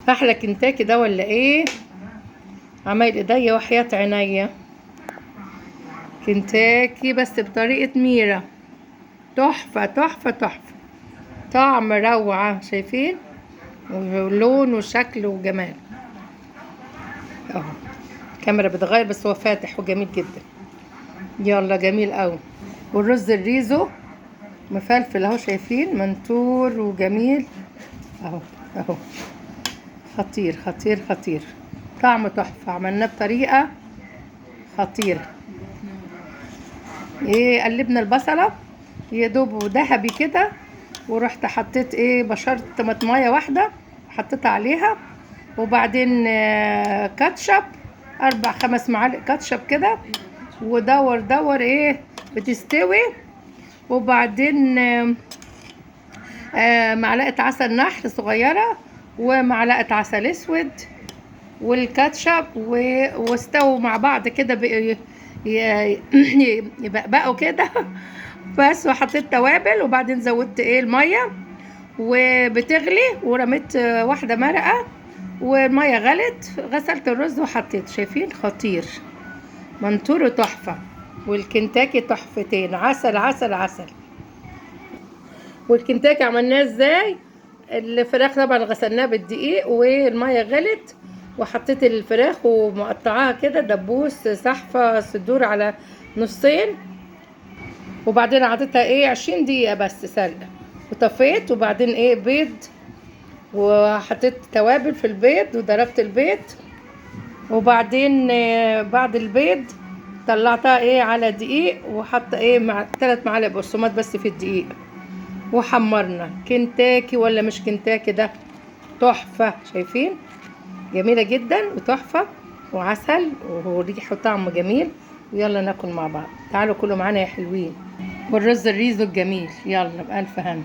احلى كنتاكي ده ولا ايه؟ عمايل ايديا وحياة عينيا. كنتاكي بس بطريقة ميرا، تحفة تحفة تحفة، طعم روعة. شايفين ولون وشكل وجمال اهو. الكاميرا بتغير بس هو فاتح وجميل جدا. يلا جميل قوي. والرز الريزو مفلفل اهو، شايفين منتور وجميل اهو اهو. خطير خطير خطير، طعمه تحفة. عملناه بطريقة خطيرة. ايه قلبنا البصلة يا دوب ذهبي كده، ورحت حطيت ايه بشرت طماطمايه واحدة حطيتها عليها، وبعدين كاتشب 4-5 معالق كاتشب كده، ودور دور ايه بتستوي. وبعدين معلقة عسل نحل صغيرة ومعلقة عسل اسود والكاتشب واستووا مع بعض كده يبقوا كده بس. وحطيت توابل وبعدين زودت ايه المية وبتغلي، ورميت واحدة مرقة والمية غلت، غسلت الرز وحطيت. شايفين خطير، منتور تحفة، والكنتاكي تحفتين، عسل عسل عسل. والكنتاكي عملناه ازاي؟ الفراخ طبعا غسلناها بالدقيق والميه غلت، وحطيت الفراخ ومقطعاها كده دبوس سحفه صدور على نصين، وبعدين حطيتها ايه 20 دقيقه بس سلقه، وطفيت. وبعدين ايه بيض، وحطيت توابل في البيض وضربت البيض، وبعدين بعد البيض طلعتها ايه على دقيق، وحط ايه مع 3 معالق بقسماط بس في الدقيق، وحمرنا. كنتاكي ولا مش كنتاكي ده؟ تحفة. شايفين جميلة جدا وتحفة وعسل وريحة وطعم جميل. ويلا ناكل مع بعض، تعالوا كلوا معانا يا حلوين. والرز الريزو الجميل، يلا بألف هنا.